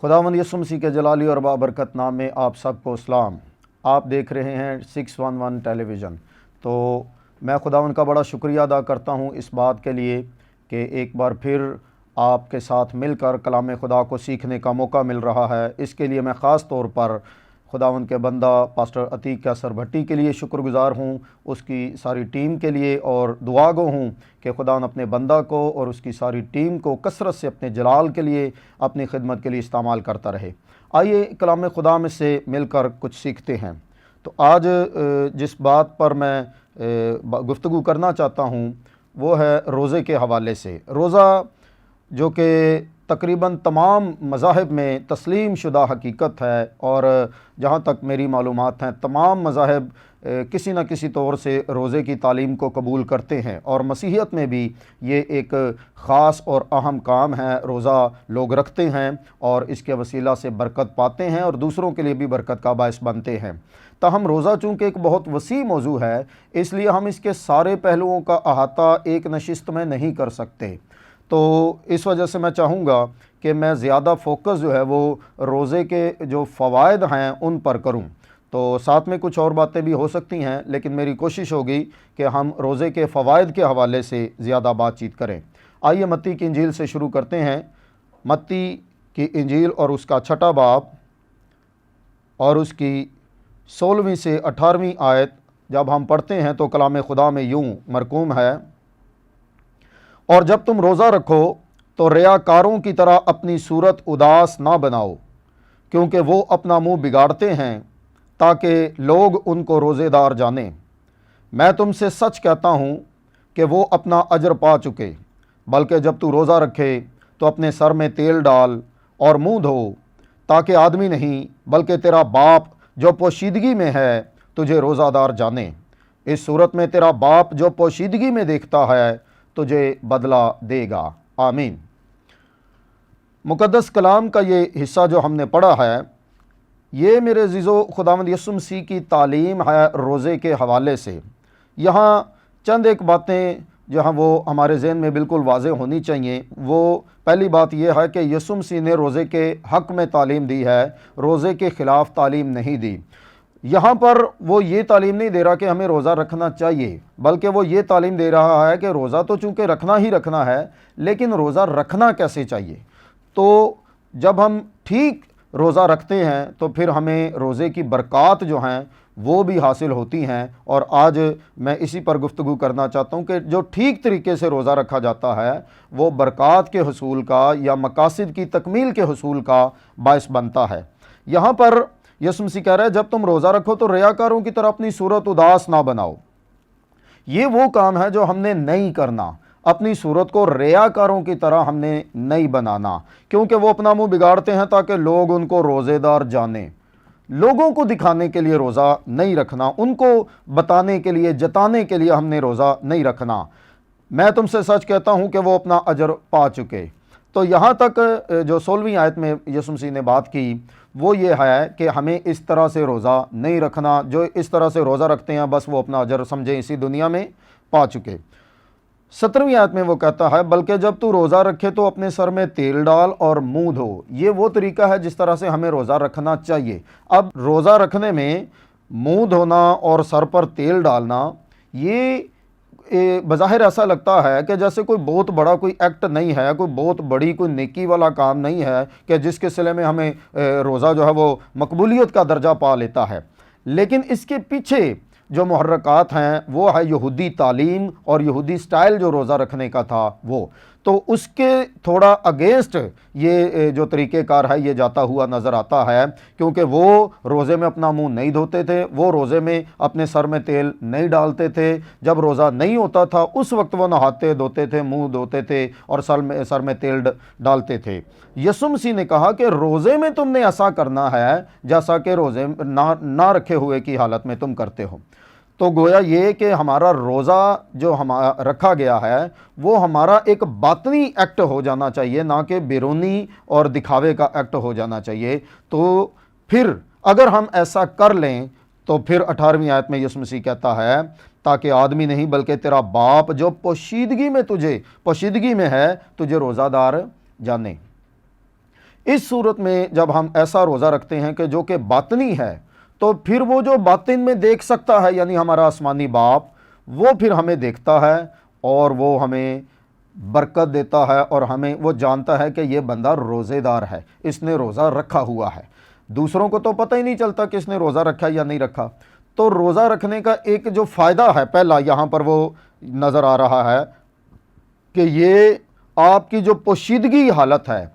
خداوند یسوع مسیح کے جلالی اور بابرکت نام میں آپ سب کو اسلام۔ آپ دیکھ رہے ہیں 611 ٹیلی ویژن۔ تو میں خداوند کا بڑا شکریہ ادا کرتا ہوں اس بات کے لیے کہ ایک بار پھر آپ کے ساتھ مل کر کلام خدا کو سیکھنے کا موقع مل رہا ہے۔ اس کے لیے میں خاص طور پر خداوند کے بندہ پاسٹر عتیق کیسر بھٹی کے لیے شکر گزار ہوں، اس کی ساری ٹیم کے لیے، اور دعا گو ہوں کہ خداوند اپنے بندہ کو اور اس کی ساری ٹیم کو کثرت سے اپنے جلال کے لیے، اپنی خدمت کے لیے استعمال کرتا رہے۔ آئیے کلام خدا میں سے مل کر کچھ سیکھتے ہیں۔ تو آج جس بات پر میں گفتگو کرنا چاہتا ہوں وہ ہے روزے کے حوالے سے۔ روزہ جو کہ تقریباً تمام مذاہب میں تسلیم شدہ حقیقت ہے، اور جہاں تک میری معلومات ہیں تمام مذاہب کسی نہ کسی طور سے روزے کی تعلیم کو قبول کرتے ہیں، اور مسیحیت میں بھی یہ ایک خاص اور اہم کام ہے۔ روزہ لوگ رکھتے ہیں اور اس کے وسیلہ سے برکت پاتے ہیں اور دوسروں کے لیے بھی برکت کا باعث بنتے ہیں۔ تاہم روزہ چونکہ ایک بہت وسیع موضوع ہے، اس لیے ہم اس کے سارے پہلوؤں کا احاطہ ایک نشست میں نہیں کر سکتے۔ تو اس وجہ سے میں چاہوں گا کہ میں زیادہ فوکس جو ہے وہ روزے کے جو فوائد ہیں ان پر کروں۔ تو ساتھ میں کچھ اور باتیں بھی ہو سکتی ہیں، لیکن میری کوشش ہوگی کہ ہم روزے کے فوائد کے حوالے سے زیادہ بات چیت کریں۔ آئیے متی کی انجیل سے شروع کرتے ہیں۔ متی کی انجیل اور اس کا 6واں باب اور اس کی 16ویں سے 18ویں آیت جب ہم پڑھتے ہیں تو کلام خدا میں یوں مرقوم ہے: اور جب تم روزہ رکھو تو ریاکاروں کی طرح اپنی صورت اداس نہ بناؤ، کیونکہ وہ اپنا منہ بگاڑتے ہیں تاکہ لوگ ان کو روزے دار جانیں۔ میں تم سے سچ کہتا ہوں کہ وہ اپنا اجر پا چکے۔ بلکہ جب تو روزہ رکھے تو اپنے سر میں تیل ڈال اور منہ دھو، تاکہ آدمی نہیں بلکہ تیرا باپ جو پوشیدگی میں ہے تجھے روزہ دار جانے۔ اس صورت میں تیرا باپ جو پوشیدگی میں دیکھتا ہے تجھے بدلہ دے گا۔ آمین۔ مقدس کلام کا یہ حصہ جو ہم نے پڑھا ہے، یہ میرے عزیزو خداوند یسوع مسیح کی تعلیم ہے روزے کے حوالے سے۔ یہاں چند ایک باتیں جہاں وہ ہمارے ذہن میں بالکل واضح ہونی چاہیے۔ وہ پہلی بات یہ ہے کہ یسوع مسیح نے روزے کے حق میں تعلیم دی ہے، روزے کے خلاف تعلیم نہیں دی۔ یہاں پر وہ یہ تعلیم نہیں دے رہا کہ ہمیں روزہ رکھنا چاہیے، بلکہ وہ یہ تعلیم دے رہا ہے کہ روزہ تو چونکہ رکھنا ہی رکھنا ہے، لیکن روزہ رکھنا کیسے چاہیے۔ تو جب ہم ٹھیک روزہ رکھتے ہیں تو پھر ہمیں روزے کی برکات جو ہیں وہ بھی حاصل ہوتی ہیں، اور آج میں اسی پر گفتگو کرنا چاہتا ہوں کہ جو ٹھیک طریقے سے روزہ رکھا جاتا ہے وہ برکات کے حصول کا یا مقاصد کی تکمیل کے حصول کا باعث بنتا ہے۔ یہاں پر یسوع مسیح کہہ رہا ہے جب تم روزہ رکھو تو ریاکاروں کی طرح اپنی صورت اداس نہ بناؤ۔ یہ وہ کام ہے جو ہم نے نہیں کرنا، اپنی صورت کو ریاکاروں کی طرح ہم نے نہیں بنانا، کیونکہ وہ اپنا منہ بگاڑتے ہیں تاکہ لوگ ان کو روزے دار جانیں۔ لوگوں کو دکھانے کے لیے روزہ نہیں رکھنا، ان کو بتانے کے لیے، جتانے کے لیے ہم نے روزہ نہیں رکھنا۔ میں تم سے سچ کہتا ہوں کہ وہ اپنا اجر پا چکے۔ تو یہاں تک جو 16ویں آیت میں یسوع مسیح نے بات کی وہ یہ ہے کہ ہمیں اس طرح سے روزہ نہیں رکھنا۔ جو اس طرح سے روزہ رکھتے ہیں بس وہ اپنا اجر سمجھیں اسی دنیا میں پا چکے۔ 17ویں آیت میں وہ کہتا ہے بلکہ جب تو روزہ رکھے تو اپنے سر میں تیل ڈال اور منہ دھو۔ یہ وہ طریقہ ہے جس طرح سے ہمیں روزہ رکھنا چاہیے۔ اب روزہ رکھنے میں منہ دھونا اور سر پر تیل ڈالنا یہ بظاہر ایسا لگتا ہے کہ جیسے کوئی بہت بڑا کوئی ایکٹ نہیں ہے، کوئی بہت بڑی کوئی نیکی والا کام نہیں ہے کہ جس کے صلے میں ہمیں روزہ جو ہے وہ مقبولیت کا درجہ پا لیتا ہے۔ لیکن اس کے پیچھے جو محرکات ہیں وہ ہے یہودی تعلیم اور یہودی سٹائل جو روزہ رکھنے کا تھا وہ، تو اس کے تھوڑا اگینسٹ یہ جو طریقہ کار ہے یہ جاتا ہوا نظر آتا ہے، کیونکہ وہ روزے میں اپنا منہ نہیں دھوتے تھے، وہ روزے میں اپنے سر میں تیل نہیں ڈالتے تھے۔ جب روزہ نہیں ہوتا تھا اس وقت وہ نہاتے دھوتے تھے، منہ دھوتے تھے اور سر میں تیل ڈالتے تھے۔ یسوع مسیح نے کہا کہ روزے میں تم نے ایسا کرنا ہے جیسا کہ روزے نہ رکھے ہوئے کی حالت میں تم کرتے ہو۔ تو گویا یہ کہ ہمارا روزہ جو رکھا گیا ہے وہ ہمارا ایک باطنی ایکٹ ہو جانا چاہیے، نہ کہ بیرونی اور دکھاوے کا ایکٹ ہو جانا چاہیے۔ تو پھر اگر ہم ایسا کر لیں تو پھر 18ویں آیت میں یسوع مسیح کہتا ہے تاکہ آدمی نہیں بلکہ تیرا باپ جو پوشیدگی میں ہے تجھے روزہ دار جانے۔ اس صورت میں جب ہم ایسا روزہ رکھتے ہیں کہ جو کہ باطنی ہے، تو پھر وہ جو باطن میں دیکھ سکتا ہے یعنی ہمارا آسمانی باپ، وہ پھر ہمیں دیکھتا ہے اور وہ ہمیں برکت دیتا ہے، اور ہمیں وہ جانتا ہے کہ یہ بندہ روزے دار ہے، اس نے روزہ رکھا ہوا ہے۔ دوسروں کو تو پتہ ہی نہیں چلتا کہ اس نے روزہ رکھا یا نہیں رکھا۔ تو روزہ رکھنے کا ایک جو فائدہ ہے پہلا یہاں پر وہ نظر آ رہا ہے کہ یہ آپ کی جو پوشیدگی حالت ہے،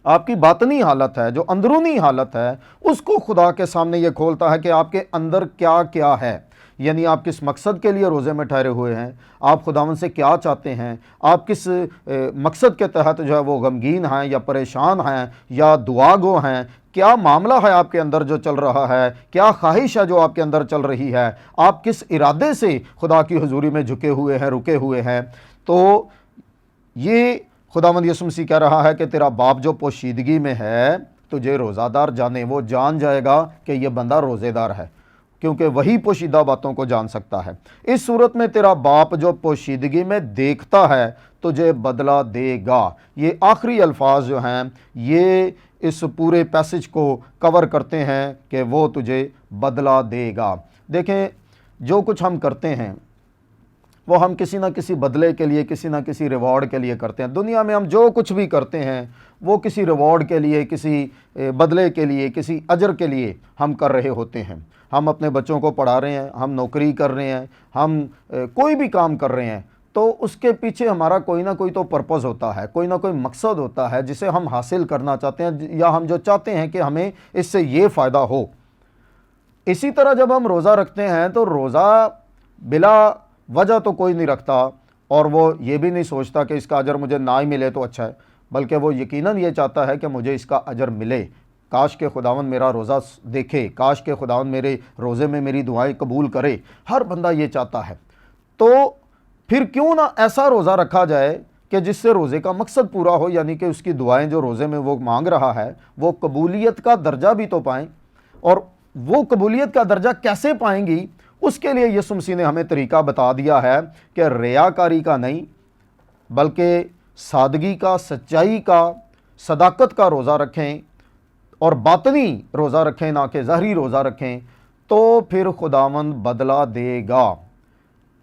آپ کی باطنی حالت ہے، جو اندرونی حالت ہے، اس کو خدا کے سامنے یہ کھولتا ہے کہ آپ کے اندر کیا کیا ہے، یعنی آپ کس مقصد کے لیے روزے میں ٹھہرے ہوئے ہیں، آپ خداوند سے کیا چاہتے ہیں، آپ کس مقصد کے تحت جو ہے وہ غمگین ہیں یا پریشان ہیں یا دعا گو ہیں، کیا معاملہ ہے آپ کے اندر جو چل رہا ہے، کیا خواہش ہے جو آپ کے اندر چل رہی ہے، آپ کس ارادے سے خدا کی حضوری میں جھکے ہوئے ہیں، رکے ہوئے ہیں۔ تو یہ خداوند یسوع مسیح کہہ رہا ہے کہ تیرا باپ جو پوشیدگی میں ہے تجھے روزہ دار جانے، وہ جان جائے گا کہ یہ بندہ روزے دار ہے، کیونکہ وہی پوشیدہ باتوں کو جان سکتا ہے۔ اس صورت میں تیرا باپ جو پوشیدگی میں دیکھتا ہے تجھے بدلہ دے گا۔ یہ آخری الفاظ جو ہیں یہ اس پورے پیسج کو کور کرتے ہیں کہ وہ تجھے بدلہ دے گا۔ دیکھیں، جو کچھ ہم کرتے ہیں وہ ہم کسی نہ کسی بدلے کے لیے، کسی نہ کسی ریوارڈ کے لیے کرتے ہیں۔ دنیا میں ہم جو کچھ بھی کرتے ہیں وہ کسی ریوارڈ کے لیے، کسی بدلے کے لیے، کسی اجر کے لیے ہم کر رہے ہوتے ہیں۔ ہم اپنے بچوں کو پڑھا رہے ہیں، ہم نوکری کر رہے ہیں، ہم کوئی بھی کام کر رہے ہیں، تو اس کے پیچھے ہمارا کوئی نہ کوئی تو پرپز ہوتا ہے، کوئی نہ کوئی مقصد ہوتا ہے جسے ہم حاصل کرنا چاہتے ہیں، یا ہم جو چاہتے ہیں کہ ہمیں اس سے یہ فائدہ ہو۔ اسی طرح جب ہم روزہ رکھتے ہیں تو روزہ بلا وجہ تو کوئی نہیں رکھتا، اور وہ یہ بھی نہیں سوچتا کہ اس کا اجر مجھے نہ ہی ملے تو اچھا ہے، بلکہ وہ یقیناً یہ چاہتا ہے کہ مجھے اس کا اجر ملے، کاش کہ خداوند میرا روزہ دیکھے، کاش کہ خداوند میرے روزے میں میری دعائیں قبول کرے۔ ہر بندہ یہ چاہتا ہے۔ تو پھر کیوں نہ ایسا روزہ رکھا جائے کہ جس سے روزے کا مقصد پورا ہو، یعنی کہ اس کی دعائیں جو روزے میں وہ مانگ رہا ہے وہ قبولیت کا درجہ بھی تو پائیں۔ اور وہ قبولیت کا درجہ کیسے پائیں گی، اس کے لیے یسوع مسیح نے ہمیں طریقہ بتا دیا ہے کہ ریاکاری کا نہیں بلکہ سادگی کا، سچائی کا، صداقت کا روزہ رکھیں، اور باطنی روزہ رکھیں، نہ کہ ظاہری روزہ رکھیں، تو پھر خداوند بدلہ دے گا۔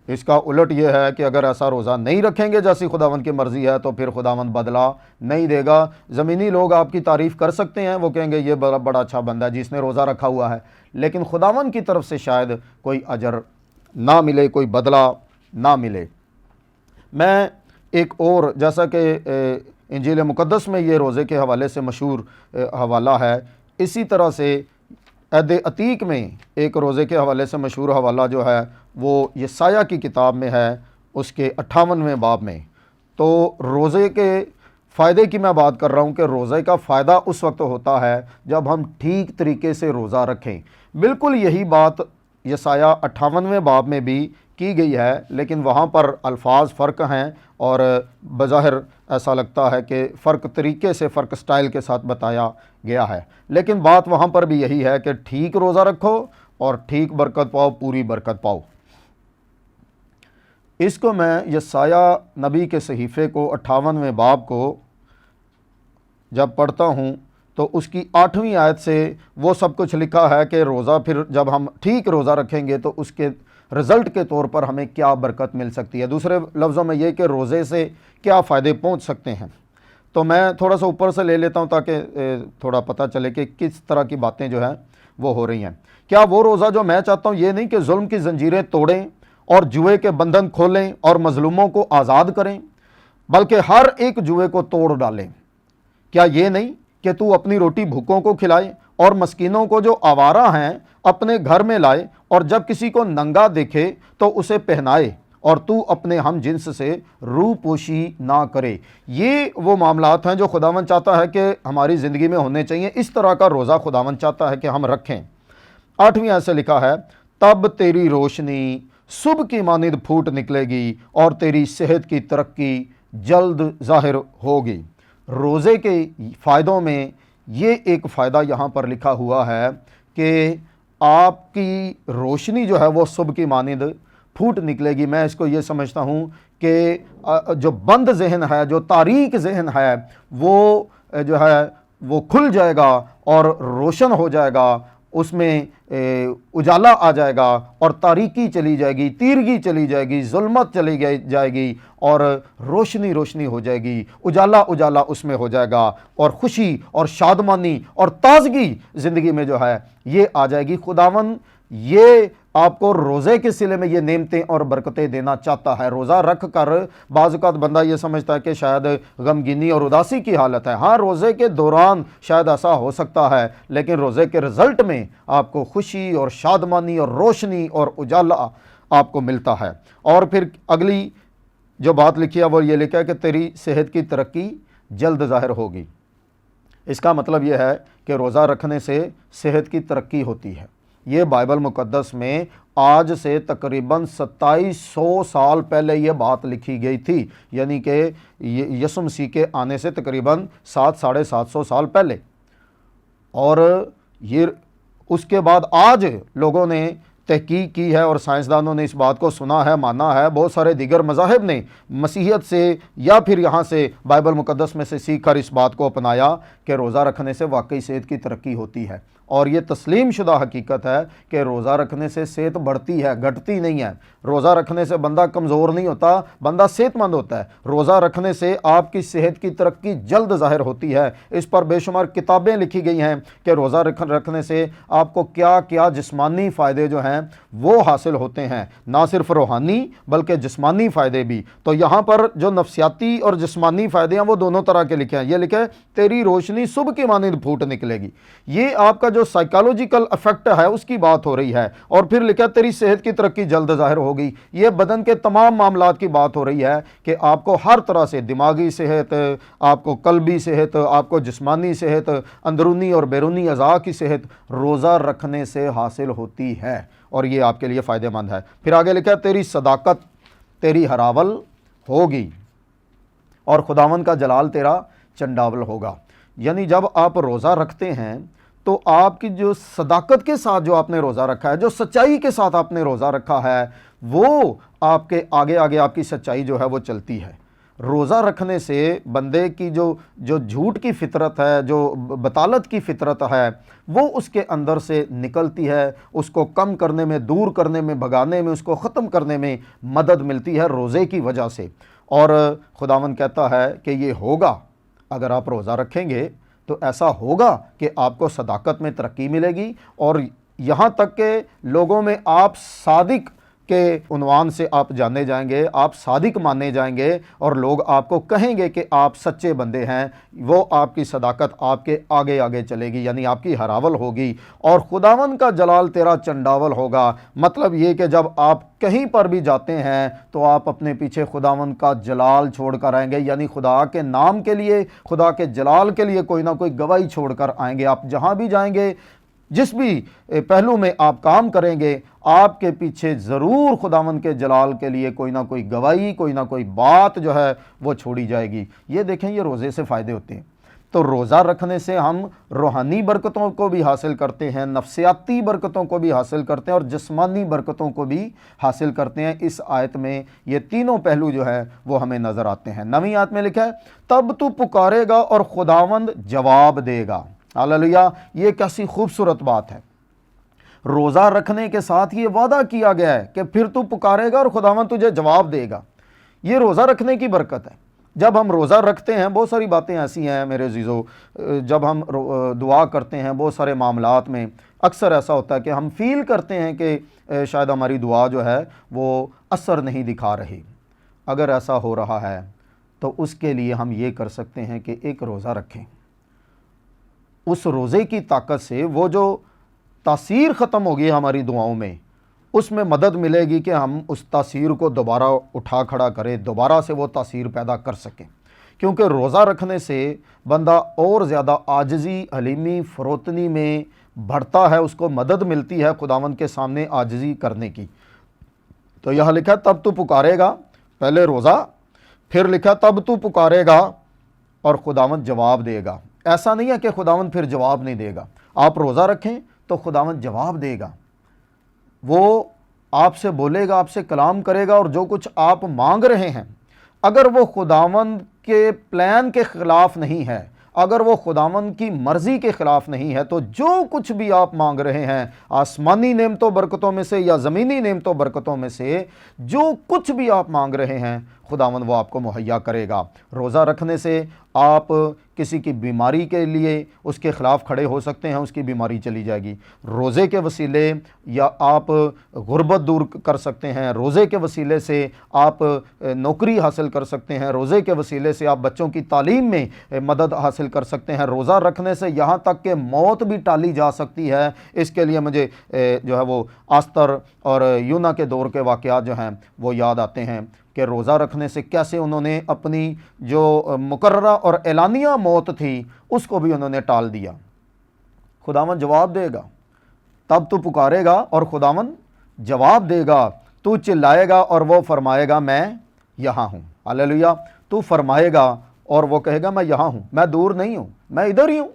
اس کا الٹ یہ ہے کہ اگر ایسا روزہ نہیں رکھیں گے جیسی خداوند کی مرضی ہے تو پھر خداوند بدلہ نہیں دے گا۔ زمینی لوگ آپ کی تعریف کر سکتے ہیں، وہ کہیں گے یہ بڑا اچھا بندہ ہے جس نے روزہ رکھا ہوا ہے، لیکن خداوند کی طرف سے شاید کوئی اجر نہ ملے، کوئی بدلہ نہ ملے۔ میں ایک اور، جیسا کہ انجیل مقدس میں یہ روزے کے حوالے سے مشہور حوالہ ہے، اسی طرح سے عہد عتیق میں ایک روزے کے حوالے سے مشہور حوالہ جو ہے وہ یسایہ کی کتاب میں ہے، اس کے 58ویں باب میں۔ تو روزے کے فائدے کی میں بات کر رہا ہوں کہ روزے کا فائدہ اس وقت ہوتا ہے جب ہم ٹھیک طریقے سے روزہ رکھیں۔ بالکل یہی بات یسایہ 58ویں باب میں بھی کی گئی ہے، لیکن وہاں پر الفاظ فرق ہیں، اور بظاہر ایسا لگتا ہے کہ فرق طریقے سے، فرق سٹائل کے ساتھ بتایا گیا ہے، لیکن بات وہاں پر بھی یہی ہے کہ ٹھیک روزہ رکھو اور ٹھیک برکت پاؤ، پوری برکت پاؤ۔ اس کو میں یسایہ نبی کے صحیفے کو 58ویں باب کو جب پڑھتا ہوں تو اس کی 8ویں آیت سے وہ سب کچھ لکھا ہے کہ روزہ، پھر جب ہم ٹھیک روزہ رکھیں گے تو اس کے رزلٹ کے طور پر ہمیں کیا برکت مل سکتی ہے، دوسرے لفظوں میں یہ کہ روزے سے کیا فائدے پہنچ سکتے ہیں۔ تو میں تھوڑا سا اوپر سے لے لیتا ہوں تاکہ تھوڑا پتہ چلے کہ کس طرح کی باتیں جو ہیں وہ ہو رہی ہیں۔ کیا وہ روزہ جو میں چاہتا ہوں یہ نہیں کہ ظلم کی زنجیریں توڑیں اور جوئے کے بندھن کھولیں اور مظلوموں کو آزاد کریں، بلکہ ہر ایک جوئے کو توڑ ڈالیں۔ کیا یہ نہیں کہ تو اپنی روٹی بھوکوں کو کھلائے اور مسکینوں کو جو آوارہ ہیں اپنے گھر میں لائے، اور جب کسی کو ننگا دیکھے تو اسے پہنائے، اور تو اپنے ہم جنس سے روح پوشی نہ کرے۔ یہ وہ معاملات ہیں جو خداوند چاہتا ہے کہ ہماری زندگی میں ہونے چاہیے۔ اس طرح کا روزہ خداوند چاہتا ہے کہ ہم رکھیں۔ 8ویں آیت سے لکھا ہے، تب تیری روشنی صبح کی مانند پھوٹ نکلے گی اور تیری صحت کی ترقی جلد ظاہر ہوگی۔ روزے کے فائدوں میں یہ ایک فائدہ یہاں پر لکھا ہوا ہے کہ آپ کی روشنی جو ہے وہ صبح کی مانند پھوٹ نکلے گی۔ میں اس کو یہ سمجھتا ہوں کہ جو بند ذہن ہے، جو تاریک ذہن ہے، وہ جو ہے وہ کھل جائے گا اور روشن ہو جائے گا، اس میں اجالا آ جائے گا اور تاریکی چلی جائے گی، تیرگی چلی جائے گی، ظلمت چلی جائے گی اور روشنی روشنی ہو جائے گی، اجالا اجالا اس میں ہو جائے گا اور خوشی اور شادمانی اور تازگی زندگی میں جو ہے یہ آ جائے گی۔ خداوند یہ آپ کو روزے کے صلے میں یہ نعمتیں اور برکتیں دینا چاہتا ہے۔ روزہ رکھ کر بعض اوقات بندہ یہ سمجھتا ہے کہ شاید غمگینی اور اداسی کی حالت ہے۔ ہاں، روزے کے دوران شاید ایسا ہو سکتا ہے، لیکن روزے کے رزلٹ میں آپ کو خوشی اور شادمانی اور روشنی اور اجالا آپ کو ملتا ہے۔ اور پھر اگلی جو بات لکھی ہے وہ یہ لکھا ہے کہ تیری صحت کی ترقی جلد ظاہر ہوگی۔ اس کا مطلب یہ ہے کہ روزہ رکھنے سے صحت کی ترقی ہوتی ہے۔ یہ بائبل مقدس میں آج سے تقریباً 2700 سال پہلے یہ بات لکھی گئی تھی، یعنی کہ یسوع مسیح کے آنے سے تقریباً 700-750 سال پہلے۔ اور یہ اس کے بعد آج لوگوں نے تحقیق کی ہے اور سائنسدانوں نے اس بات کو سنا ہے، مانا ہے، بہت سارے دیگر مذاہب نے مسیحیت سے یا پھر یہاں سے بائبل مقدس میں سے سیکھ کر اس بات کو اپنایا کہ روزہ رکھنے سے واقعی صحت کی ترقی ہوتی ہے۔ اور یہ تسلیم شدہ حقیقت ہے کہ روزہ رکھنے سے صحت بڑھتی ہے، گھٹتی نہیں ہے۔ روزہ رکھنے سے بندہ کمزور نہیں ہوتا، بندہ صحت مند ہوتا ہے۔ روزہ رکھنے سے آپ کی صحت کی ترقی جلد ظاہر ہوتی ہے۔ اس پر بے شمار کتابیں لکھی گئی ہیں کہ روزہ رکھنے سے آپ کو کیا کیا جسمانی فائدے جو ہیں وہ حاصل ہوتے ہیں، نہ صرف روحانی بلکہ جسمانی فائدے بھی۔ تو یہاں پر جو نفسیاتی اور جسمانی فائدے ہیں وہ دونوں طرح کے لکھے ہیں۔ یہ لکھے تیری روشنی صبح کی مانند پھوٹ نکلے گی، یہ آپ کا جو سائیکالوجیکل افیکٹ ہے اس کی بات ہو رہی ہے۔ اور پھر لکھا تیری صحت کی ترقی جلد ظاہر ہوگی، یہ بدن کے تمام معاملات کی بات ہو رہی ہے کہ آپ کو ہر طرح سے دماغی صحت، آپ کو قلبی صحت، آپ کو جسمانی صحت، اندرونی اور بیرونی اعضاء کی صحت روزہ رکھنے سے حاصل ہوتی ہے اور یہ آپ کے لیے فائدہ مند ہے۔ پھر آگے لکھا ہے تیری صداقت تیری ہراول ہوگی اور خداوند کا جلال تیرا چنڈاول ہوگا۔ یعنی جب آپ روزہ رکھتے ہیں تو آپ کی جو صداقت کے ساتھ جو آپ نے روزہ رکھا ہے، جو سچائی کے ساتھ آپ نے روزہ رکھا ہے، وہ آپ کے آگے آگے آپ کی سچائی جو ہے وہ چلتی ہے۔ روزہ رکھنے سے بندے کی جو جھوٹ کی فطرت ہے، جو بطالت کی فطرت ہے، وہ اس کے اندر سے نکلتی ہے، اس کو کم کرنے میں، دور کرنے میں، بھگانے میں، اس کو ختم کرنے میں مدد ملتی ہے روزے کی وجہ سے۔ اور خداوند کہتا ہے کہ یہ ہوگا، اگر آپ روزہ رکھیں گے تو ایسا ہوگا کہ آپ کو صداقت میں ترقی ملے گی، اور یہاں تک کہ لوگوں میں آپ صادق کے عنوان سے آپ جانے جائیں گے، آپ صادق مانے جائیں گے اور لوگ آپ کو کہیں گے کہ آپ سچے بندے ہیں۔ وہ آپ کی صداقت آپ کے آگے آگے چلے گی، یعنی آپ کی ہراول ہوگی اور خداوند کا جلال تیرا چنڈاول ہوگا۔ مطلب یہ کہ جب آپ کہیں پر بھی جاتے ہیں تو آپ اپنے پیچھے خداوند کا جلال چھوڑ کر آئیں گے، یعنی خدا کے نام کے لیے، خدا کے جلال کے لیے کوئی نہ کوئی گواہی چھوڑ کر آئیں گے۔ آپ جہاں بھی جائیں گے، جس بھی پہلو میں آپ کام کریں گے، آپ کے پیچھے ضرور خداوند کے جلال کے لیے کوئی نہ کوئی گواہی، کوئی نہ کوئی بات جو ہے وہ چھوڑی جائے گی۔ یہ دیکھیں، یہ روزے سے فائدے ہوتے ہیں۔ تو روزہ رکھنے سے ہم روحانی برکتوں کو بھی حاصل کرتے ہیں، نفسیاتی برکتوں کو بھی حاصل کرتے ہیں اور جسمانی برکتوں کو بھی حاصل کرتے ہیں۔ اس آیت میں یہ تینوں پہلو جو ہے وہ ہمیں نظر آتے ہیں۔ 9ویں آیت میں لکھا ہے تب تو پکارے گا اور خداوند جواب دے گا۔ ہاللیلویہ! یہ کیسی خوبصورت بات ہے۔ روزہ رکھنے کے ساتھ یہ وعدہ کیا گیا ہے کہ پھر تو پکارے گا اور خداوند تجھے جواب دے گا۔ یہ روزہ رکھنے کی برکت ہے۔ جب ہم روزہ رکھتے ہیں، بہت ساری باتیں ایسی ہیں میرے عزیزو، جب ہم دعا کرتے ہیں بہت سارے معاملات میں اکثر ایسا ہوتا ہے کہ ہم فیل کرتے ہیں کہ شاید ہماری دعا جو ہے وہ اثر نہیں دکھا رہی۔ اگر ایسا ہو رہا ہے تو اس کے لیے ہم یہ کر سکتے ہیں کہ ایک روزہ رکھیں۔ اس روزے کی طاقت سے وہ جو تاثیر ختم ہوگی ہماری دعاؤں میں، اس میں مدد ملے گی کہ ہم اس تاثیر کو دوبارہ اٹھا کھڑا کریں، دوبارہ سے وہ تاثیر پیدا کر سکیں۔ کیونکہ روزہ رکھنے سے بندہ اور زیادہ عاجزی، حلیمی، فروتنی میں بڑھتا ہے، اس کو مدد ملتی ہے خداوند کے سامنے عاجزی کرنے کی۔ تو یہاں لکھا تب تو پکارے گا، پہلے روزہ، پھر لکھا تب تو پکارے گا اور خداوند جواب دے گا۔ ایسا نہیں ہے کہ خداوند پھر جواب نہیں دے گا۔ آپ روزہ رکھیں تو خداوند جواب دے گا، وہ آپ سے بولے گا، آپ سے کلام کرے گا، اور جو کچھ آپ مانگ رہے ہیں اگر وہ خداوند کے پلان کے خلاف نہیں ہے، اگر وہ خداوند کی مرضی کے خلاف نہیں ہے تو جو کچھ بھی آپ مانگ رہے ہیں آسمانی نعمتوں برکتوں میں سے یا زمینی نعمتوں برکتوں میں سے، جو کچھ بھی آپ مانگ رہے ہیں خداوند وہ آپ کو مہیا کرے گا۔ روزہ رکھنے سے آپ کسی کی بیماری کے لیے اس کے خلاف کھڑے ہو سکتے ہیں، اس کی بیماری چلی جائے گی۔ روزے کے وسیلے یا آپ غربت دور کر سکتے ہیں، روزے کے وسیلے سے آپ نوکری حاصل کر سکتے ہیں، روزے کے وسیلے سے آپ بچوں کی تعلیم میں مدد حاصل کر سکتے ہیں۔ روزہ رکھنے سے یہاں تک کہ موت بھی ٹالی جا سکتی ہے۔ اس کے لیے مجھے جو ہے وہ آستر اور یونا کے دور کے واقعات جو ہیں وہ یاد آتے ہیں کہ روزہ رکھنے سے کیسے انہوں نے اپنی جو مقررہ اور اعلانیہ موت تھی اس کو بھی انہوں نے ٹال دیا۔ خداوند جواب دے گا، تب تو پکارے گا اور خداوند جواب دے گا، تو چلائے گا اور وہ فرمائے گا میں یہاں ہوں۔ ہلیلویا۔ تو فرمائے گا اور وہ کہے گا میں یہاں ہوں، میں دور نہیں ہوں، میں ادھر ہی ہوں،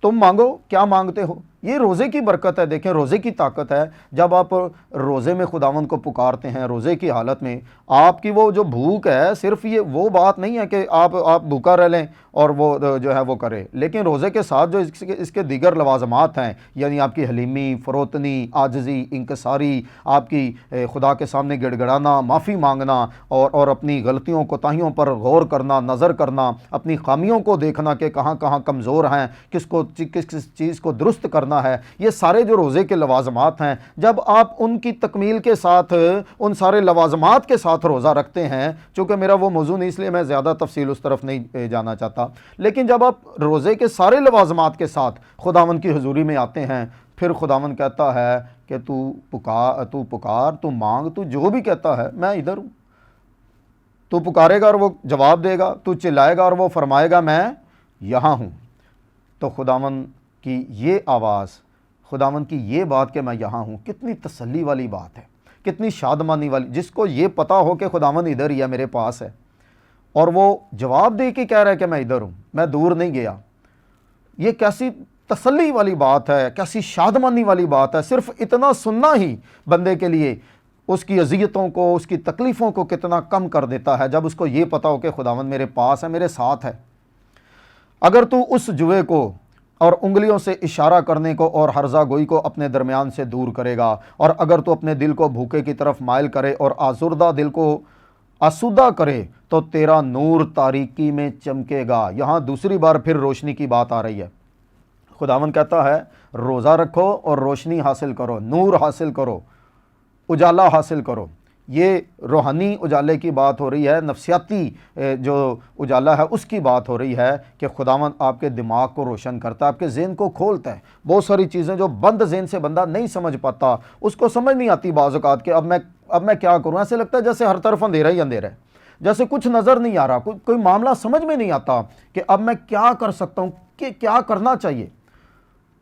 تم مانگو کیا مانگتے ہو۔ یہ روزے کی برکت ہے، دیکھیں روزے کی طاقت ہے۔ جب آپ روزے میں خداوند کو پکارتے ہیں، روزے کی حالت میں آپ کی وہ جو بھوک ہے، صرف یہ وہ بات نہیں ہے کہ آپ بھوکا رہ لیں اور وہ جو ہے وہ کرے، لیکن روزے کے ساتھ جو اس کے دیگر لوازمات ہیں، یعنی آپ کی حلیمی، فروتنی، عاجزی، انکساری، آپ کی خدا کے سامنے گڑ گڑانا، معافی مانگنا اور اپنی غلطیوں کوتاہیوں پر غور کرنا، نظر کرنا، اپنی خامیوں کو دیکھنا کہ کہاں کہاں کمزور ہیں، کس چیز کو درست کرنا ہے، یہ سارے جو روزے کے لوازمات ہیں، جب آپ ان کی تکمیل کے ساتھ، ان سارے لوازمات کے ساتھ روزہ رکھتے ہیں، چونکہ میرا وہ موضوع نہیں اس لیے میں زیادہ تفصیل اس طرف نہیں جانا چاہتا، لیکن جب آپ روزے کے سارے لوازمات کے ساتھ خداوند کی حضوری میں آتے ہیں، پھر خداوند کہتا ہے کہ تو پکار، تو مانگ، تو جو بھی کہتا ہے میں ادھر ہوں۔ تو پکارے گا اور وہ جواب دے گا، تو چلائے گا اور وہ فرمائے گا میں یہاں ہوں۔ تو خداوند کی یہ آواز، خداوند کی یہ بات کہ میں یہاں ہوں، کتنی تسلی والی بات ہے، کتنی شادمانی والی، جس کو یہ پتا ہو کہ خداوند ادھر ہی ہے، میرے پاس ہے، اور وہ جواب دے کے کہہ رہا ہے کہ میں ادھر ہوں، میں دور نہیں گیا۔ یہ کیسی تسلی والی بات ہے، کیسی شادمانی والی بات ہے۔ صرف اتنا سننا ہی بندے کے لیے اس کی اذیتوں کو، اس کی تکلیفوں کو کتنا کم کر دیتا ہے، جب اس کو یہ پتا ہو کہ خداوند میرے پاس ہے، میرے ساتھ ہے۔ اگر تو اس جوے کو اور انگلیوں سے اشارہ کرنے کو اور حرزہ گوئی کو اپنے درمیان سے دور کرے گا، اور اگر تو اپنے دل کو بھوکے کی طرف مائل کرے اور آزردہ دل کو آسودہ کرے، تو تیرا نور تاریکی میں چمکے گا۔ یہاں دوسری بار پھر روشنی کی بات آ رہی ہے۔ خداوند کہتا ہے روزہ رکھو اور روشنی حاصل کرو، نور حاصل کرو، اجالا حاصل کرو۔ یہ روحانی اجالے کی بات ہو رہی ہے، نفسیاتی جو اجالا ہے اس کی بات ہو رہی ہے کہ خداوند آپ کے دماغ کو روشن کرتا ہے، آپ کے ذہن کو کھولتا ہے۔ بہت ساری چیزیں جو بند ذہن سے بندہ نہیں سمجھ پاتا، اس کو سمجھ نہیں آتی بعض اوقات کہ اب میں کیا کروں۔ ایسے لگتا ہے جیسے ہر طرف اندھیرا ہی اندھیرا ہے، جیسے کچھ نظر نہیں آ رہا، کوئی معاملہ سمجھ میں نہیں آتا کہ اب میں کیا کر سکتا ہوں، کہ کیا کرنا چاہیے۔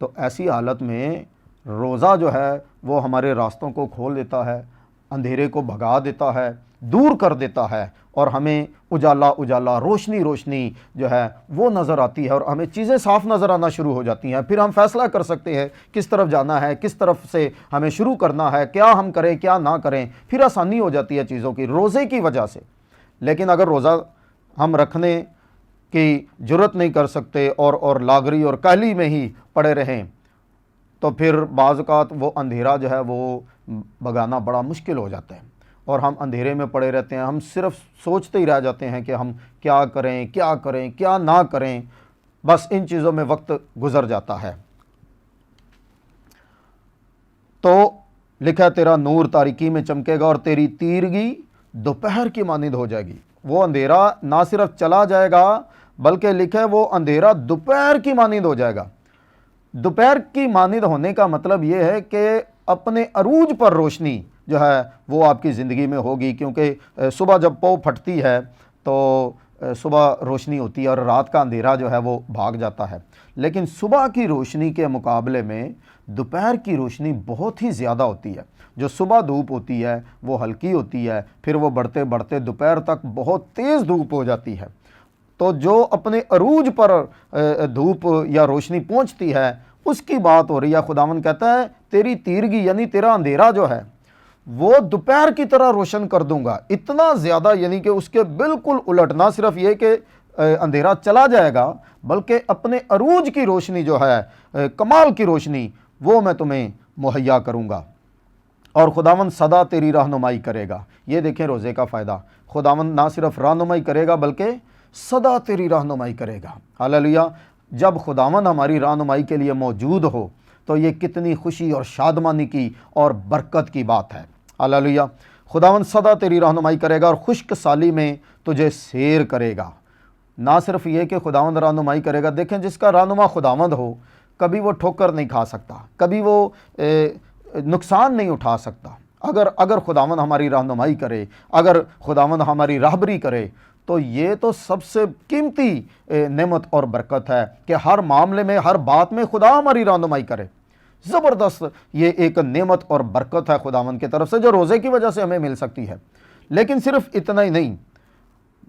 تو ایسی حالت میں روزہ جو ہے وہ ہمارے راستوں کو کھول دیتا ہے، اندھیرے کو بھگا دیتا ہے، دور کر دیتا ہے، اور ہمیں اجالا، روشنی جو ہے وہ نظر آتی ہے، اور ہمیں چیزیں صاف نظر آنا شروع ہو جاتی ہیں۔ پھر ہم فیصلہ کر سکتے ہیں کس طرف جانا ہے، کس طرف سے ہمیں شروع کرنا ہے، کیا ہم کریں کیا نہ کریں، پھر آسانی ہو جاتی ہے چیزوں کی روزے کی وجہ سے۔ لیکن اگر روزہ ہم رکھنے کی جرت نہیں کر سکتے اور لاغری اور کاہلی میں ہی پڑے رہیں، تو پھر بعض اوقات وہ اندھیرا جو ہے وہ بھگانا بڑا مشکل ہو جاتا ہے، اور ہم اندھیرے میں پڑے رہتے ہیں۔ ہم صرف سوچتے ہی رہ جاتے ہیں کہ ہم کیا کریں کیا نہ کریں، بس ان چیزوں میں وقت گزر جاتا ہے۔ تو لکھا ہے تیرا نور تاریکی میں چمکے گا اور تیری تیرگی دوپہر کی مانند ہو جائے گی۔ وہ اندھیرا نہ صرف چلا جائے گا بلکہ لکھا ہے وہ اندھیرا دوپہر کی مانند ہو جائے گا۔ دوپہر کی مانند ہونے کا مطلب یہ ہے کہ اپنے عروج پر روشنی جو ہے وہ آپ کی زندگی میں ہوگی، کیونکہ صبح جب پو پھٹتی ہے تو صبح روشنی ہوتی ہے اور رات کا اندھیرا جو ہے وہ بھاگ جاتا ہے۔ لیکن صبح کی روشنی کے مقابلے میں دوپہر کی روشنی بہت ہی زیادہ ہوتی ہے۔ جو صبح دھوپ ہوتی ہے وہ ہلکی ہوتی ہے، پھر وہ بڑھتے بڑھتے دوپہر تک بہت تیز دھوپ ہو جاتی ہے۔ تو جو اپنے عروج پر دھوپ یا روشنی پہنچتی ہے اس کی بات ہو رہی ہے۔ خداوند کہتا ہے تیری تیرگی یعنی تیرا اندھیرا جو ہے وہ دوپہر کی طرح روشن کر دوں گا، اتنا زیادہ، یعنی کہ اس کے بالکل الٹ، نہ صرف یہ کہ اندھیرا چلا جائے گا، بلکہ اپنے عروج کی روشنی جو ہے، کمال کی روشنی، وہ میں تمہیں مہیا کروں گا، اور خداوند سدا تیری رہنمائی کرے گا۔ یہ دیکھیں روزے کا فائدہ، خداوند نہ صرف رہنمائی کرے گا بلکہ سدا تیری رہنمائی کرے گا۔ ہاللیلویا۔ جب خداوند ہماری رہنمائی کے لیے موجود ہو تو یہ کتنی خوشی اور شادمانی کی اور برکت کی بات ہے۔ ہاللیلویا۔ خداوند سدا تیری رہنمائی کرے گا اور خشک سالی میں تجھے سیر کرے گا۔ نہ صرف یہ کہ خداوند رہنمائی کرے گا، دیکھیں جس کا رہنما خداوند ہو کبھی وہ ٹھوکر نہیں کھا سکتا، کبھی وہ نقصان نہیں اٹھا سکتا۔ اگر خداوند ہماری رہنمائی کرے، اگر خداوند ہماری راہبری کرے، تو یہ تو سب سے قیمتی نعمت اور برکت ہے کہ ہر معاملے میں، ہر بات میں خدا ہماری رہنمائی کرے۔ زبردست یہ ایک نعمت اور برکت ہے خداوند کی طرف سے، جو روزے کی وجہ سے ہمیں مل سکتی ہے۔ لیکن صرف اتنا ہی نہیں،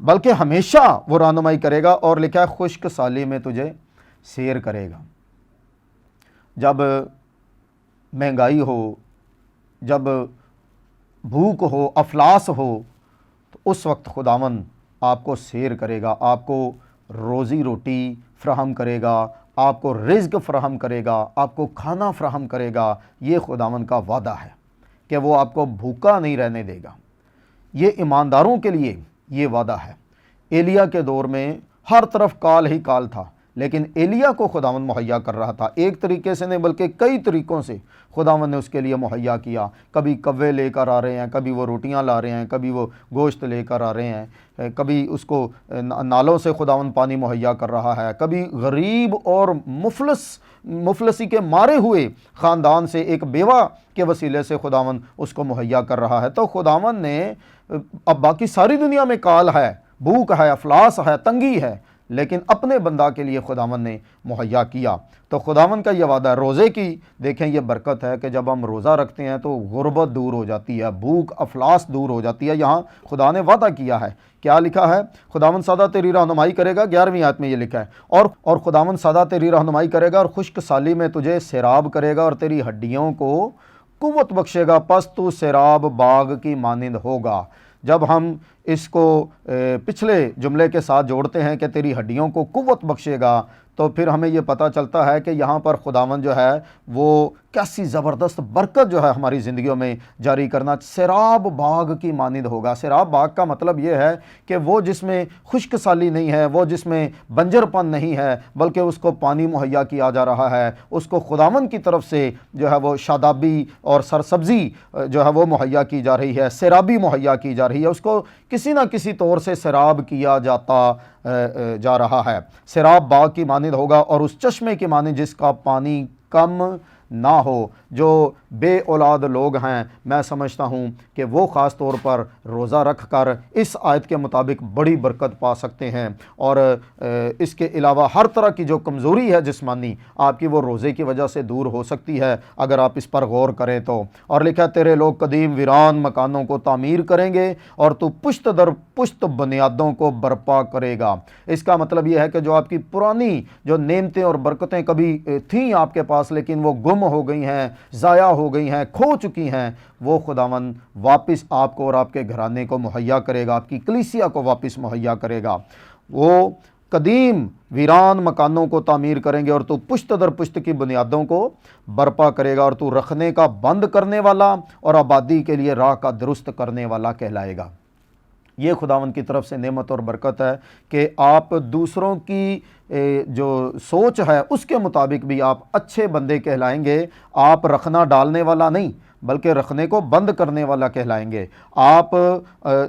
بلکہ ہمیشہ وہ رہنمائی کرے گا، اور لکھا ہے خشک سالی میں تجھے سیر کرے گا۔ جب مہنگائی ہو، جب بھوک ہو، افلاس ہو، تو اس وقت خداوند آپ کو سیر کرے گا، آپ کو روزی روٹی فراہم کرے گا، آپ کو رزق فراہم کرے گا، آپ کو کھانا فراہم کرے گا۔ یہ خداوند کا وعدہ ہے کہ وہ آپ کو بھوکا نہیں رہنے دے گا۔ یہ ایمانداروں کے لیے یہ وعدہ ہے۔ ایلیا کے دور میں ہر طرف کال ہی کال تھا، لیکن ایلیا کو خداوند مہیا کر رہا تھا، ایک طریقے سے نہیں بلکہ کئی طریقوں سے خداوند نے اس کے لیے مہیا کیا۔ کبھی کوے لے کر آ رہے ہیں، کبھی وہ روٹیاں لا رہے ہیں، کبھی وہ گوشت لے کر آ رہے ہیں، کبھی اس کو نالوں سے خداوند پانی مہیا کر رہا ہے، کبھی غریب اور مفلسی کے مارے ہوئے خاندان سے ایک بیوہ کے وسیلے سے خداوند اس کو مہیا کر رہا ہے۔ تو خداوند نے، اب باقی ساری دنیا میں کال ہے، بھوک ہے، افلاس ہے، تنگی ہے، لیکن اپنے بندہ کے لیے خداوند نے مہیا کیا۔ تو خداوند کا یہ وعدہ ہے۔ روزے کی دیکھیں یہ برکت ہے کہ جب ہم روزہ رکھتے ہیں تو غربت دور ہو جاتی ہے، بھوک افلاس دور ہو جاتی ہے۔ یہاں خدا نے وعدہ کیا ہے، کیا لکھا ہے؟ خداوند سدا تیری رہنمائی کرے گا، 11ویں آیت میں یہ لکھا ہے، اور خداوند سدا تیری رہنمائی کرے گا اور خشک سالی میں تجھے سیراب کرے گا اور تیری ہڈیوں کو قوت بخشے گا، پس تو سیراب باغ کی مانند ہوگا۔ جب ہم اس کو پچھلے جملے کے ساتھ جوڑتے ہیں کہ تیری ہڈیوں کو قوت بخشے گا، تو پھر ہمیں یہ پتہ چلتا ہے کہ یہاں پر خداوند جو ہے وہ کیسی زبردست برکت جو ہے ہماری زندگیوں میں جاری کرنا۔ سیراب باغ کی مانند ہوگا۔ سیراب باغ کا مطلب یہ ہے کہ وہ جس میں خشک سالی نہیں ہے، وہ جس میں بنجر پن نہیں ہے، بلکہ اس کو پانی مہیا کیا جا رہا ہے، اس کو خداوند کی طرف سے جو ہے وہ شادابی اور سرسبزی جو ہے وہ مہیا کی جا رہی ہے، سیرابی مہیا کی جا رہی ہے، اس کو کسی نہ کسی طور سے سیراب کیا جا رہا ہے۔ سیراب باغ کی مانند ہوگا اور اس چشمے کی مانند جس کا پانی کم نہ ہو۔ جو بے اولاد لوگ ہیں، میں سمجھتا ہوں کہ وہ خاص طور پر روزہ رکھ کر اس آیت کے مطابق بڑی برکت پا سکتے ہیں، اور اس کے علاوہ ہر طرح کی جو کمزوری ہے جسمانی آپ کی، وہ روزے کی وجہ سے دور ہو سکتی ہے اگر آپ اس پر غور کریں تو۔ اور لکھا ہے تیرے لوگ قدیم ویران مکانوں کو تعمیر کریں گے اور تو پشت در پشت بنیادوں کو برپا کرے گا۔ اس کا مطلب یہ ہے کہ جو آپ کی پرانی جو نعمتیں اور برکتیں کبھی تھیں آپ کے پاس لیکن وہ گم ہو گئی ہیں، ضائع ہو گئی ہیں، کھو چکی ہیں، وہ خداوند واپس آپ کو اور آپ کے گھرانے کو مہیا کرے گا، آپ کی کلیسیا کو واپس مہیا کرے گا۔ وہ قدیم ویران مکانوں کو تعمیر کریں گے اور تو پشت در پشت کی بنیادوں کو برپا کرے گا، اور تو رکھنے کا بند کرنے والا اور آبادی کے لیے راہ کا درست کرنے والا کہلائے گا۔ یہ خداوند کی طرف سے نعمت اور برکت ہے کہ آپ دوسروں کی جو سوچ ہے اس کے مطابق بھی آپ اچھے بندے کہلائیں گے۔ آپ رکھنا ڈالنے والا نہیں بلکہ رکھنے کو بند کرنے والا کہلائیں گے۔ آپ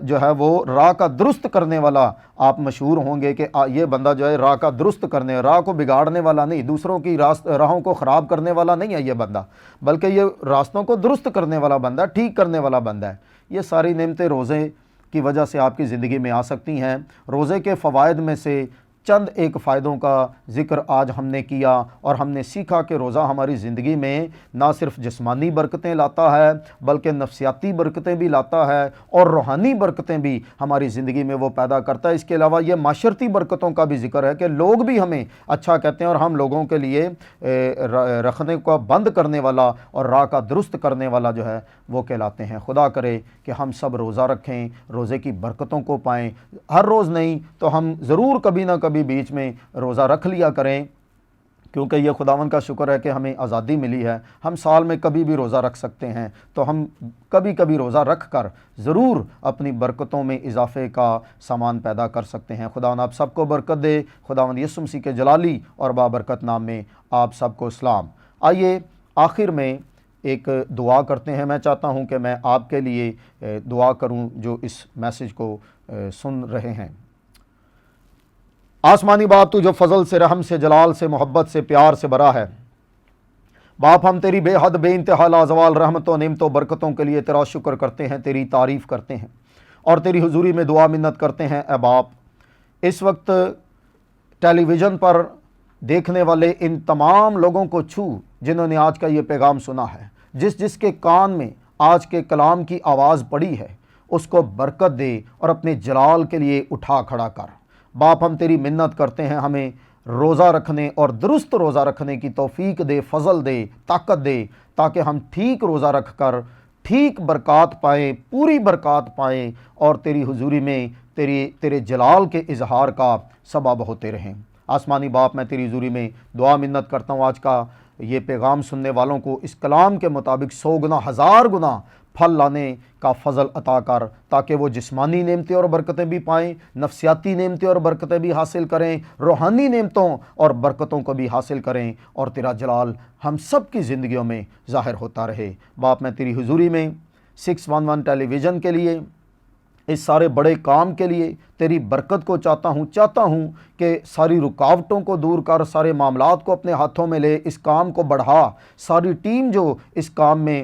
جو ہے وہ راہ کا درست کرنے والا آپ مشہور ہوں گے کہ یہ بندہ جو ہے راہ کا درست کرنے، راہ کو بگاڑنے والا نہیں، دوسروں کی راہوں کو خراب کرنے والا نہیں ہے یہ بندہ، بلکہ یہ راستوں کو درست کرنے والا بندہ ہے، ٹھیک کرنے والا بندہ ہے۔ یہ ساری نعمتیں روزے کی وجہ سے آپ کی زندگی میں آ سکتی ہیں۔ روزے کے فوائد میں سے چند ایک فائدوں کا ذکر آج ہم نے کیا اور ہم نے سیکھا کہ روزہ ہماری زندگی میں نہ صرف جسمانی برکتیں لاتا ہے بلکہ نفسیاتی برکتیں بھی لاتا ہے اور روحانی برکتیں بھی ہماری زندگی میں وہ پیدا کرتا ہے۔ اس کے علاوہ یہ معاشرتی برکتوں کا بھی ذکر ہے کہ لوگ بھی ہمیں اچھا کہتے ہیں اور ہم لوگوں کے لیے رکھنے کو بند کرنے والا اور راہ کا درست کرنے والا جو ہے وہ کہلاتے ہیں۔ خدا کرے کہ ہم سب روزہ رکھیں، روزے کی برکتوں کو پائیں۔ ہر روز نہیں تو ہم ضرور کبھی نہ کبھی بیچ میں روزہ رکھ لیا کریں، کیونکہ یہ خداوند کا شکر ہے کہ ہمیں آزادی ملی ہے، ہم سال میں کبھی بھی روزہ رکھ سکتے ہیں، تو ہم کبھی کبھی روزہ رکھ کر ضرور اپنی برکتوں میں اضافے کا سامان پیدا کر سکتے ہیں۔ خداوند آپ سب کو برکت دے۔ خداوند یسوع مسیح کے جلالی اور بابرکت نام میں آپ سب کو سلام۔ آئیے آخر میں ایک دعا کرتے ہیں۔ میں چاہتا ہوں کہ میں آپ کے لیے دعا کروں جو اس میسج کو سن رہے ہیں۔ آسمانی باپ، تو جو فضل سے، رحم سے، جلال سے، محبت سے، پیار سے بھرا ہے، باپ ہم تیری بے حد بے انتہا لازوال رحمتوں، نعمتوں، برکتوں کے لیے تیرا شکر کرتے ہیں، تیری تعریف کرتے ہیں اور تیری حضوری میں دعا منت کرتے ہیں۔ اے باپ، اس وقت ٹیلی ویژن پر دیکھنے والے ان تمام لوگوں کو چھو جنہوں نے آج کا یہ پیغام سنا ہے، جس کے کان میں آج کے کلام کی آواز پڑی ہے، اس کو برکت دے اور اپنے جلال کے لیے اٹھا کھڑا کر۔ باپ ہم تیری منت کرتے ہیں، ہمیں روزہ رکھنے اور درست روزہ رکھنے کی توفیق دے، فضل دے، طاقت دے، تاکہ ہم ٹھیک روزہ رکھ کر ٹھیک برکات پائیں، پوری برکات پائیں اور تیری حضوری میں تیرے جلال کے اظہار کا سبب ہوتے رہیں۔ آسمانی باپ، میں تیری حضوری میں دعا منت کرتا ہوں، آج کا یہ پیغام سننے والوں کو اس کلام کے مطابق 100 گنا 1000 گنا پھل لانے کا فضل عطا کر، تاکہ وہ جسمانی نعمتیں اور برکتیں بھی پائیں، نفسیاتی نعمتیں اور برکتیں بھی حاصل کریں، روحانی نعمتوں اور برکتوں کو بھی حاصل کریں، اور تیرا جلال ہم سب کی زندگیوں میں ظاہر ہوتا رہے۔ باپ، میں تیری حضوری میں 611 ٹیلی ویژن کے لیے، اس سارے بڑے کام کے لیے تیری برکت کو چاہتا ہوں کہ ساری رکاوٹوں کو دور کر، سارے معاملات کو اپنے ہاتھوں میں لے، اس کام کو بڑھا، ساری ٹیم جو اس کام میں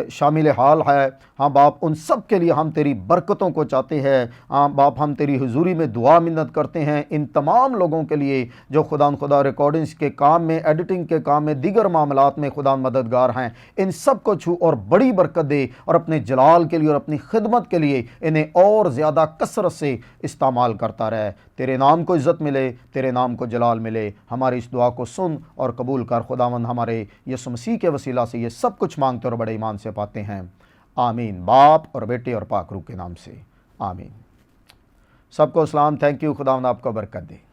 شامل حال ہے، ہاں باپ، ان سب کے لیے ہم تیری برکتوں کو چاہتے ہیں۔ ہاں باپ، ہم تیری حضوری میں دعا منت کرتے ہیں ان تمام لوگوں کے لیے جو خدا ریکارڈنگز کے کام میں، ایڈیٹنگ کے کام میں، دیگر معاملات میں خدا مددگار ہیں، ان سب کو چھو اور بڑی برکت دے، اور اپنے جلال کے لیے اور اپنی خدمت کے لیے انہیں اور زیادہ کثرت سے استعمال کرتا رہے۔ تیرے نام کو عزت ملے، تیرے نام کو جلال ملے۔ ہماری اس دعا کو سن اور قبول کر خداوند، ہمارے یسوع مسیح کے وسیلہ سے یہ سب کچھ مانگتے اور بڑے ایمان سے پاتے ہیں، آمین۔ باپ اور بیٹے اور پاک روح کے نام سے، آمین۔ سب کو سلام، تھینک یو، خداوند آپ کو برکت دے۔